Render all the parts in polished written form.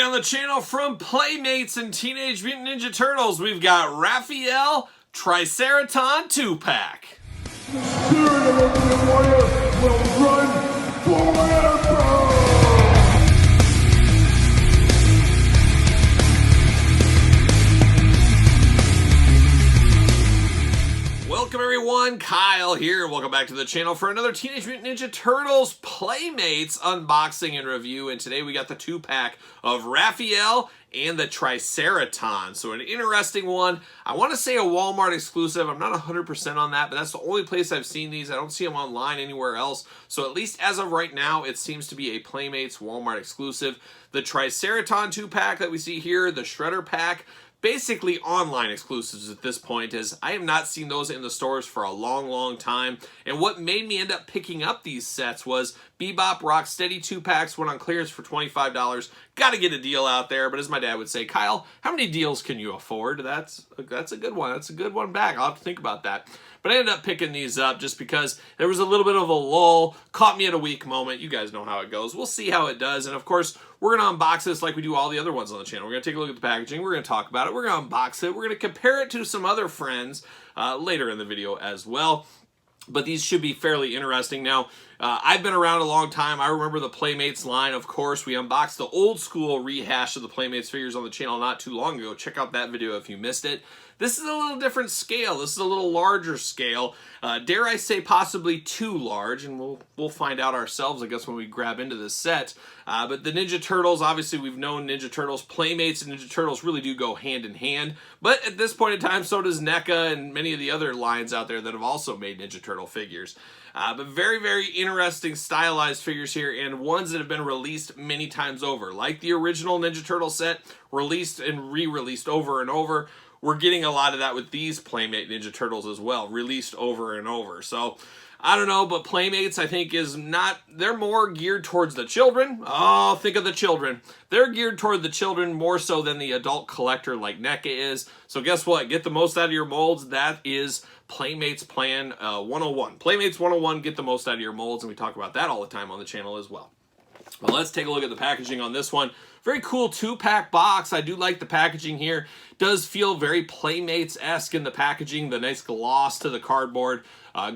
on the channel from Playmates and Teenage Mutant Ninja Turtles, we've got Raphael Triceraton 2-pack. The spirit of the warrior will run forever! Welcome everyone, Kyle here. Welcome back to the channel for another Teenage Mutant Ninja Turtles Playmates unboxing and review. And today we got the 2-pack of Raphael and the Triceraton. So an interesting one. I want to say a Walmart exclusive. I'm not 100% on that, but that's the only place I've seen these. I don't see them online anywhere else. So at least as of right now, it seems to be a Playmates Walmart exclusive. The Triceraton 2-pack that we see here, the Shredder pack, basically online exclusives at this point, as I have not seen those in the stores for a long time. And what made me end up picking up these sets was Bebop Rocksteady 2-packs went on clearance for $25. Got to get a deal out there, but as my dad would say, Kyle, how many deals can you afford? That's a good one. That's a good one back. I'll have to think about that. But I ended up picking these up just because there was a little bit of a lull. Caught me at a weak moment. You guys know how it goes. We'll see how it does. And of course, we're going to unbox this like we do all the other ones on the channel. We're going to take a look at the packaging. We're going to talk about it. We're going to unbox it. We're going to compare it to some other friends later in the video as well. But these should be fairly interesting. Now, I've been around a long time. I remember the Playmates line, of course. We unboxed the old school rehash of the Playmates figures on the channel not too long ago. Check out that video if you missed it. This is a little different scale. This is a little larger scale. Dare I say possibly too large, and we'll find out ourselves, I guess, when we grab into this set. But the Ninja Turtles, obviously we've known Ninja Turtles. Playmates and Ninja Turtles really do go hand in hand. But at this point in time, so does NECA and many of the other lines out there that have also made Ninja Turtle figures. But very interesting stylized figures here, and ones that have been released many times over. Like the original Ninja Turtle set, released and re-released over and over. We're getting a lot of that with these Playmate Ninja Turtles as well, released over and over. So, I don't know, but Playmates, I think, is not, they're more geared towards the children. Oh, think of the children. They're geared toward the children more so than the adult collector like NECA is. So guess what? Get the most out of your molds. That is Playmates Plan 101. Playmates 101, get the most out of your molds, and we talk about that all the time on the channel as well. Well, let's take a look at the packaging on this one. Very cool 2-pack box. I do like the packaging here. Does feel very Playmates-esque in the packaging. The nice gloss to the cardboard.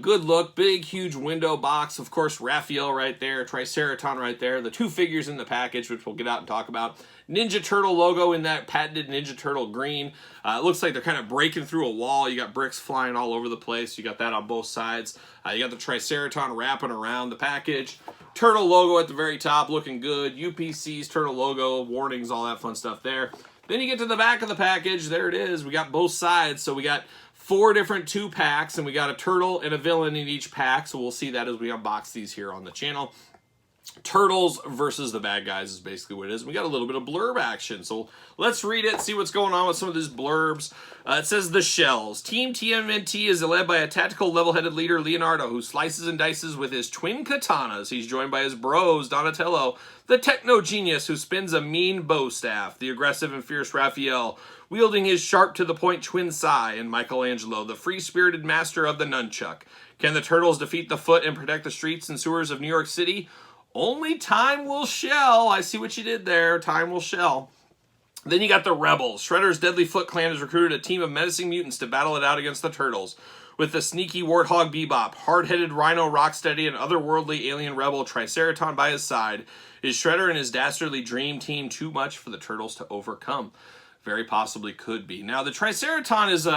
Good look. Big, huge window box. Of course, Raphael right there. Triceraton right there. The 2 figures in the package, which we'll get out and talk about. Ninja Turtle logo in that patented Ninja Turtle green. It looks like they're kind of breaking through a wall. You got bricks flying all over the place. You got that on both sides. You got the Triceraton wrapping around the package. Turtle logo at the very top, looking good. UPC's Turtle logo, warnings, all that fun stuff there. Then you get to the back of the package. There it is. We got both sides. So we got 4 different 2-packs, and we got a turtle and a villain in each pack. So we'll see that as we unbox these here on the channel. Turtles versus the bad guys is basically what it is. We got a little bit of blurb action, so let's read it, see what's going on with some of these blurbs. It says the shells. Team TMNT is led by a tactical, level-headed leader, Leonardo, who slices and dices with his twin katanas. He's joined by his bros, Donatello, the techno genius who spins a mean bow staff, the aggressive and fierce Raphael, wielding his sharp-to-the-point twin sai, and Michelangelo, the free-spirited master of the nunchuck. Can the Turtles defeat the Foot and protect the streets and sewers of New York City? Only time will show. I see what you did there. Time will show. Then you got the Rebels. Shredder's deadly Foot Clan has recruited a team of menacing mutants to battle it out against the Turtles. With the sneaky Warthog Bebop, hard-headed Rhino Rocksteady, and otherworldly alien rebel Triceraton by his side, is Shredder and his dastardly dream team too much for the Turtles to overcome? Very possibly could be. Now, the Triceraton is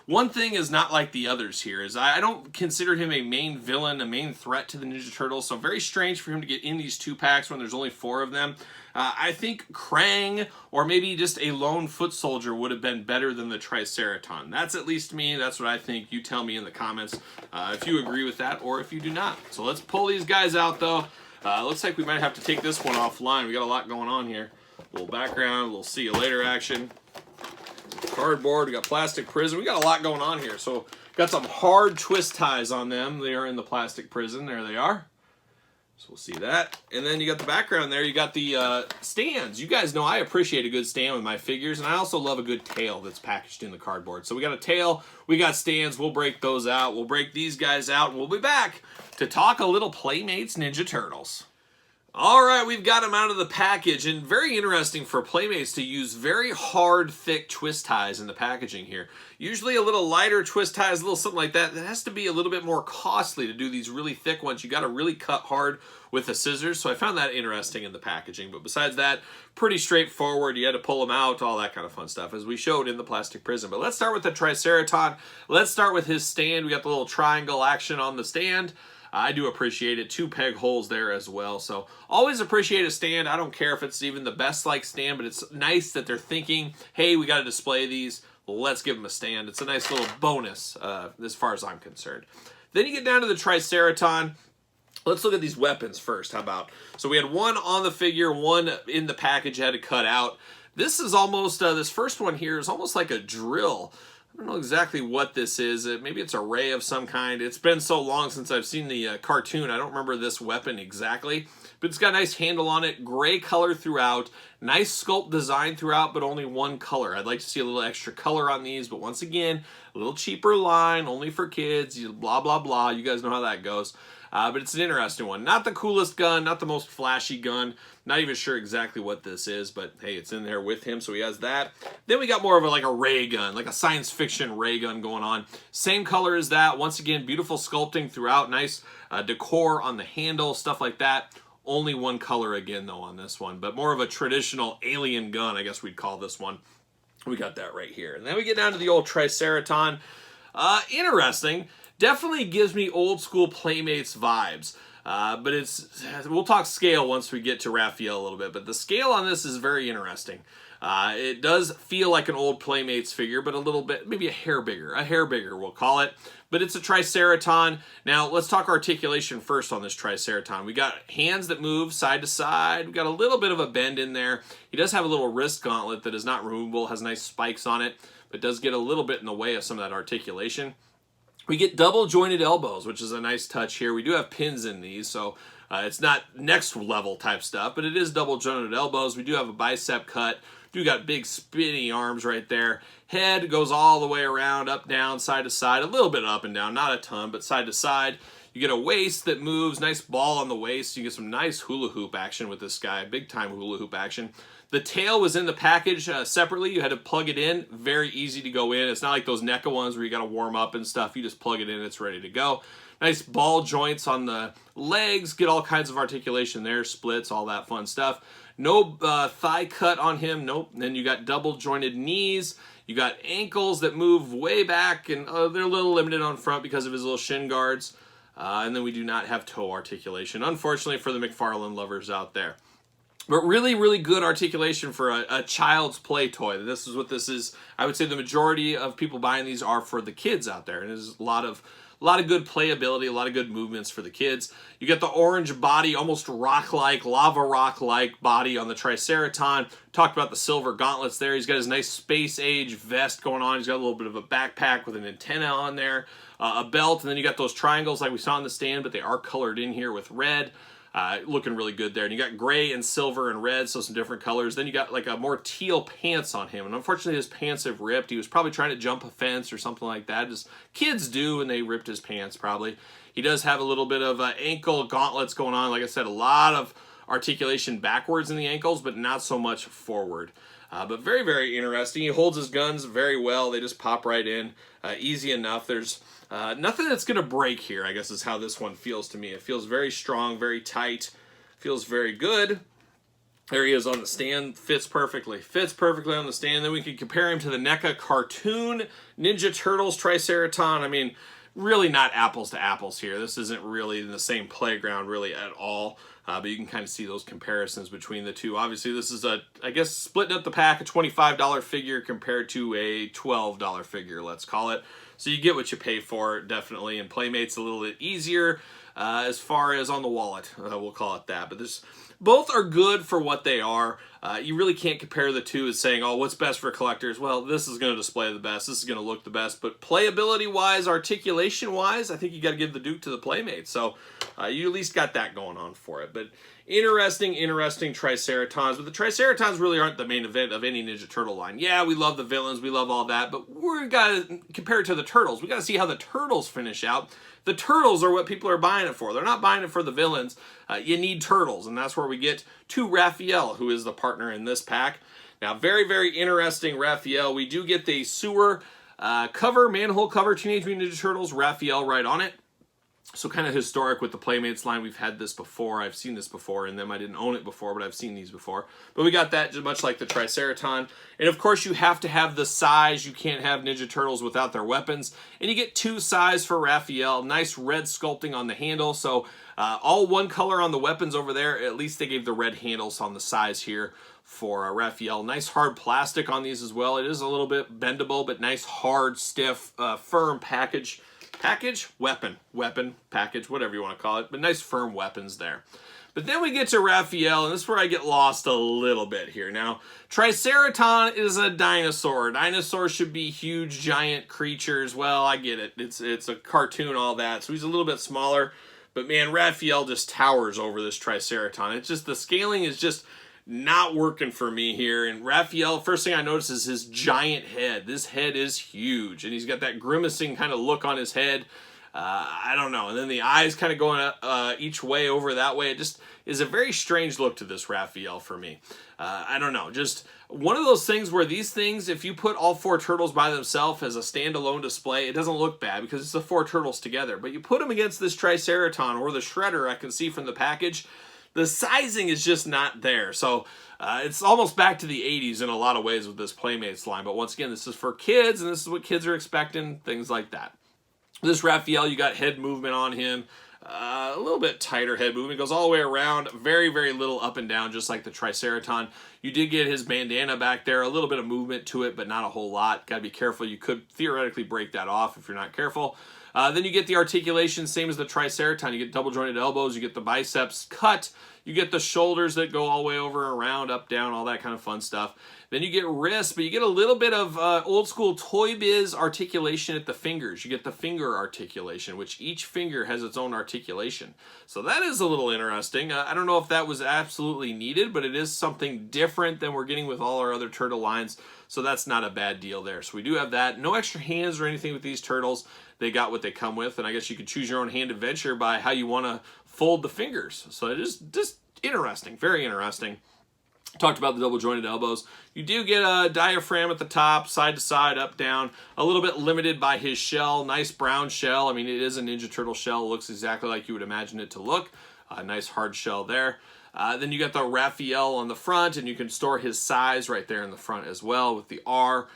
one thing is not like the others here. Is I don't consider him a main villain, a main threat to the Ninja Turtles, so very strange for him to get in these 2-packs when there's only 4 of them. I think Krang or maybe just a lone foot soldier would have been better than the Triceraton. That's at least me. That's what I think. You tell me in the comments if you agree with that or if you do not. So let's pull these guys out, though. Looks like we might have to take this one offline. We got a lot going on here. A little background, a little see you later action. Cardboard, we got plastic prison. We got a lot going on here. So got some hard twist ties on them. They are in the plastic prison. There they are. So we'll see that. And then you got the background there. You got the stands. You guys know I appreciate a good stand with my figures, and I also love a good tail that's packaged in the cardboard. So we got a tail, we got stands. We'll break those out. We'll break these guys out, and we'll be back to talk a little Playmates Ninja Turtles. All right, we've got them out of the package, and very interesting for Playmates to use very hard, thick twist ties in the packaging here. Usually a little lighter twist ties, a little something like that. That has to be a little bit more costly to do these really thick ones. You got to really cut hard with the scissors, so I found that interesting in the packaging. But besides that, pretty straightforward. You had to pull them out, all that kind of fun stuff, as we showed in the plastic prison. But let's start with the Triceraton. Let's start with his stand. We got the little triangle action on the stand. I do appreciate it. 2 peg holes there as well. So always appreciate a stand. I don't care if it's even the best like stand, but it's nice that they're thinking, hey, we got to display these. Let's give them a stand. It's a nice little bonus as far as I'm concerned. Then you get down to the Triceraton. Let's look at these weapons first. How about? So we had one on the figure, one in the package had to cut out. This is almost, this first one here is almost like a drill. I don't know exactly what this is. Maybe it's a ray of some kind. It's been so long since I've seen the cartoon. I don't remember this weapon exactly. But it's got a nice handle on it. Gray color throughout. Nice sculpt design throughout, but only one color. I'd like to see a little extra color on these. But once again, a little cheaper line. Only for kids. Blah, blah, blah. You guys know how that goes. But it's an interesting one. Not the coolest gun. Not the most flashy gun. Not even sure exactly what this is, but hey, it's in there with him, so he has that. Then we got more of like a ray gun, like a science fiction ray gun going on. Same color as that. Once again, beautiful sculpting throughout. Nice decor on the handle, stuff like that. Only one color again, though, on this one, but more of a traditional alien gun, I guess we'd call this one. We got that right here. And then we get down to the old Triceraton. Interesting. Definitely gives me old school Playmates vibes. But we'll talk scale once we get to Raphael a little bit, but the scale on this is very interesting. It does feel like an old Playmates figure, but a little bit, maybe a hair bigger we'll call it, but it's a Triceraton. Now let's talk articulation first on this Triceraton. We got hands that move side to side. We got a little bit of a bend in there. He does have a little wrist gauntlet that is not removable, has nice spikes on it, but does get a little bit in the way of some of that articulation. We get double jointed elbows, which is a nice touch here. We do have pins in these, so it's not next level type stuff, but it is double jointed elbows. We do have a bicep cut. Do got big spinny arms right there. Head goes all the way around, up, down, side to side, a little bit up and down, not a ton, but side to side. You get a waist that moves, nice ball on the waist. You get some nice hula hoop action with this guy, big time hula hoop action. The tail was in the package separately. You had to plug it in. Very easy to go in. It's not like those NECA ones where you got to warm up and stuff. You just plug it in, it's ready to go. Nice ball joints on the legs. Get all kinds of articulation there, splits, all that fun stuff. No thigh cut on him. Nope. And then you got double jointed knees. You got ankles that move way back, and they're a little limited on front because of his little shin guards. And then we do not have toe articulation, unfortunately, for the McFarlane lovers out there. But really, really good articulation for a child's play toy. This is what this is. I would say the majority of people buying these are for the kids out there. And there's a lot of good playability, a lot of good movements for the kids. You get the orange body, almost rock-like, lava rock-like body on the Triceraton. Talked about the silver gauntlets there. He's got his nice space age vest going on. He's got a little bit of a backpack with an antenna on there, a belt, and then you got those triangles like we saw on the stand, but they are colored in here with red. Looking really good there. And you got gray and silver and red, so some different colors. Then you got like a more teal pants on him. And unfortunately, his pants have ripped. He was probably trying to jump a fence or something like that. As kids do, and they ripped his pants probably. He does have a little bit of ankle gauntlets going on. Like I said, a lot of articulation backwards in the ankles, but not so much forward. But very, very interesting. He holds his guns very well. They just pop right in. Easy enough. There's nothing that's going to break here, I guess is how this one feels to me. It feels very strong, very tight. Feels very good. There he is on the stand. Fits perfectly. Fits perfectly on the stand. Then we can compare him to the NECA cartoon Ninja Turtles Triceraton. I mean, really not apples to apples here. This isn't really in the same playground really at all. But you can kind of see those comparisons between the two. Obviously, this is I guess, splitting up the pack, a $25 figure compared to a $12 figure, let's call it. So you get what you pay for, definitely. And Playmate's a little bit easier as far as on the wallet, we'll call it that. But both are good for what they are. You really can't compare the two as saying, oh, what's best for collectors? Well, this is going to display the best. This is going to look the best. But playability-wise, articulation-wise, I think you got to give the Duke to the Playmates. So you at least got that going on for it. But interesting Triceratons, but the Triceratons really aren't the main event of any Ninja Turtle line. Yeah, we love the villains, we love all that, but we're gotta compare it to the Turtles. We gotta see how the Turtles finish out. The Turtles are what people are buying it for. They're not buying it for the villains. You need Turtles, and that's where we get to Raphael, who is the partner in this pack. Now, very, very interesting Raphael. We do get the sewer cover, manhole cover, Teenage Mutant Ninja Turtles, Raphael right on it. So kind of historic with the Playmates line. We've had this before. I've seen this before in them. I didn't own it before, but I've seen these before. But we got that just much like the Triceraton. And of course, you have to have the size. You can't have Ninja Turtles without their weapons. And you get 2 size for Raphael. Nice red sculpting on the handle. So all one color on the weapons over there. At least they gave the red handles on the size here for Raphael. Nice hard plastic on these as well. It is a little bit bendable, but nice hard, stiff, firm package. Weapon, package, whatever you want to call it, but nice firm weapons there. But then we get to Raphael, and this is where I get lost a little bit here. Now, Triceraton is a dinosaur. Dinosaurs should be huge, giant creatures. Well, I get it. It's a cartoon, all that. So he's a little bit smaller. But man, Raphael just towers over this Triceraton. It's just, the scaling is just not working for me here. And Raphael, first thing I notice is his giant head. This head is huge, and he's got that grimacing kind of look on his head. I don't know. And then the eyes kind of going each way over that way. It just is a very strange look to this Raphael for me. I don't know. Just one of those things where these things, if you put all 4 turtles by themselves as a standalone display, it doesn't look bad because it's the 4 turtles together. But you put them against this Triceraton or the Shredder, I can see from the package, the sizing is just not there. So it's almost back to the 80s in a lot of ways with this Playmates line. But once again, this is for kids, and this is what kids are expecting, things like that. This Raphael, you got head movement on him. A little bit tighter head movement. Goes all the way around. Very, very little up and down, just like the Triceraton. You did get his bandana back there. A little bit of movement to it, but not a whole lot. Got to be careful. You could theoretically break that off if you're not careful. Then you get the articulation, same as the Triceraton. You get double jointed elbows. You get the biceps cut. You get the shoulders that go all the way over, around, up, down, all that kind of fun stuff. Then you get wrists, but you get a little bit of old school Toy Biz articulation at the fingers. You get the finger articulation, which each finger has its own articulation. So that is a little interesting. I don't know if that was absolutely needed, but it is something different than we're getting with all our other turtle lines. So that's not a bad deal there. So we do have that. No extra hands or anything with these turtles. They got what they come with, and I guess you could choose your own hand adventure by how you want to fold the fingers. So it is just interesting, very interesting. Talked about the double jointed elbows. You do get a diaphragm at the top, side to side, up, down. A little bit limited by his shell. Nice brown shell. I mean, it is a Ninja Turtle shell. It looks exactly like you would imagine it to look. Nice hard shell there. Then you got the Raphael on the front, and you can store his size right there in the front as well with the R.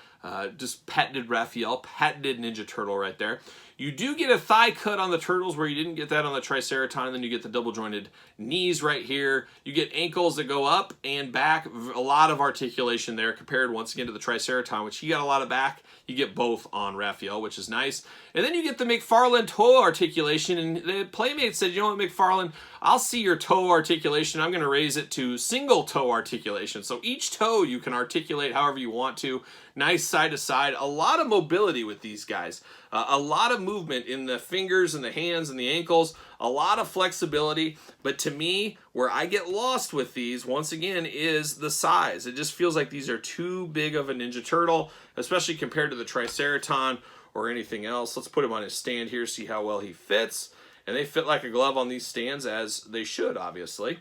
Just patented Raphael, patented Ninja Turtle right there. You do get a thigh cut on the turtles where you didn't get that on the Triceraton, and then you get the double jointed knees right here. You get ankles that go up and back, a lot of articulation there compared once again to the Triceraton, which he got a lot of back. You get both on Raphael, which is nice. And then you get the McFarlane toe articulation, and the Playmate said, you know what, McFarlane, I'll see your toe articulation. I'm going to raise it to single toe articulation. So each toe you can articulate however you want to. Nice side to side. A lot of mobility with these guys. A lot of movement in the fingers and the hands and the ankles. A lot of flexibility. But to me, where I get lost with these, once again, is the size. It just feels like these are too big of a Ninja Turtle, especially compared to the Triceraton or anything else. Let's put him on his stand here, see how well he fits. And they fit like a glove on these stands, as they should, obviously.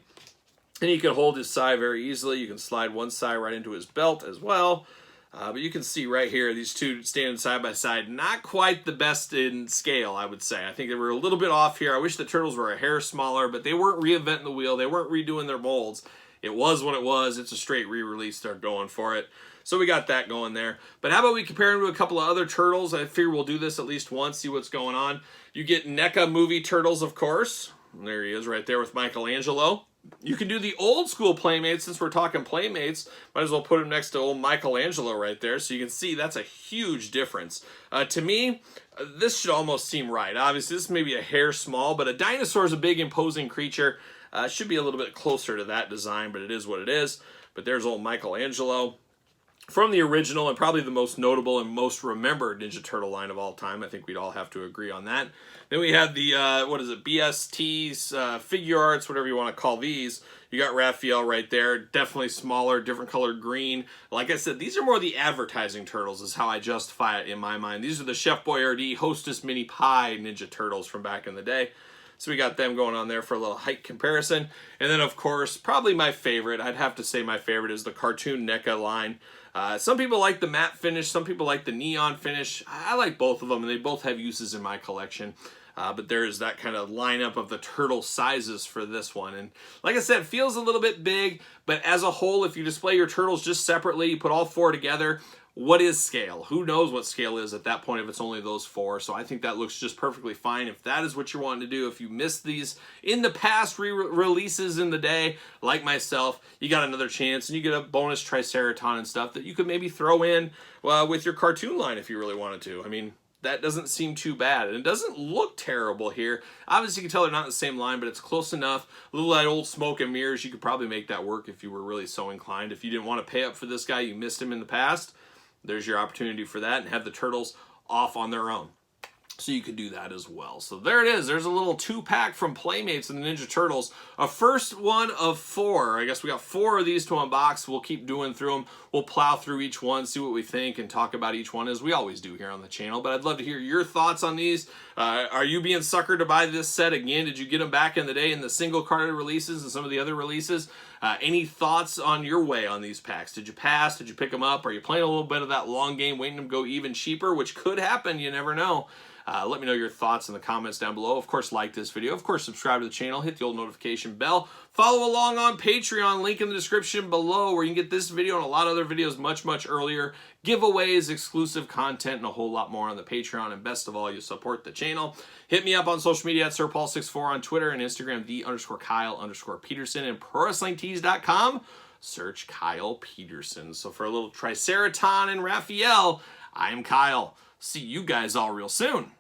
And he can hold his side very easily. You can slide one side right into his belt as well. But you can see right here, these two standing side by side, not quite the best in scale, I would say. I think they were a little bit off here. I wish the turtles were a hair smaller, but they weren't reinventing the wheel. They weren't redoing their molds. It was what it was. It's a straight re-release. They're going for it. So we got that going there. But how about we compare him to a couple of other turtles? I figure we'll do this at least once, see what's going on. You get NECA movie turtles, of course. There he is right there with Michelangelo. You can do the old school Playmates. Since we're talking Playmates, might as well put him next to old Michelangelo right there. So you can see that's a huge difference. To me, this should almost seem right. Obviously, this may be a hair small, but a dinosaur is a big, imposing creature. Should be a little bit closer to that design, but it is what it is. But there's old Michelangelo. from the original and probably the most notable and most remembered Ninja Turtle line of all time. I think we'd all have to agree on that. Then we had the, BSTs, figure arts, whatever you want to call these. You got Raphael right there, definitely smaller, different colored green. Like I said, these are more the advertising turtles is how I justify it in my mind. These are the Chef Boyardee Hostess Mini Pie Ninja Turtles from back in the day. So we got them going on there for a little height comparison. And then, of course, probably my favorite, I'd have to say my favorite is the Cartoon NECA line. Some people like the matte finish, some people like the neon finish. I like both of them, and they both have uses in my collection. But there is that kind of lineup of the turtle sizes for this one. And like I said, it feels a little bit big, but as a whole, if you display your turtles just separately, you put all four together, what is scale? Who knows what scale is at that point if it's only those four? So I think that looks just perfectly fine if that is what you're wanting to do. If you missed these in the past re-releases in the day, like myself, you got another chance and you get a bonus Triceraton and stuff that you could maybe throw in with your cartoon line if you really wanted to. I mean, that doesn't seem too bad. And it doesn't look terrible here. Obviously, you can tell they're not in the same line, but it's close enough. A little of that old smoke and mirrors, you could probably make that work if you were really so inclined. If you didn't want to pay up for this guy, you missed him in the past, there's your opportunity for that, and have the turtles off on their own. So you could do that as well. So there it is. There's a little 2-pack from Playmates and the Ninja Turtles. A first one of 4. I guess we got 4 of these to unbox. We'll keep doing through them. We'll plow through each one, see what we think, and talk about each one as we always do here on the channel. But I'd love to hear your thoughts on these. Are you being suckered to buy this set again? Did you get them back in the day in the single carded releases and some of the other releases? Any thoughts on your way on these packs? Did you pass? Did you pick them up? Are you playing a little bit of that long game, waiting to go even cheaper, which could happen, you never know. Let me know your thoughts in the comments down below. Of course, like this video. Of course, subscribe to the channel. Hit the old notification bell. Follow along on Patreon. Link in the description below where you can get this video and a lot of other videos much, much earlier. Giveaways, exclusive content, and a whole lot more on the Patreon. And best of all, you support the channel. Hit me up on social media at SirPaul64 on Twitter and Instagram, _Kyle_Peterson, and ProWrestlingTees.com. Search Kyle Peterson. So for a little Triceraton and Raphael, I am Kyle. See you guys all real soon.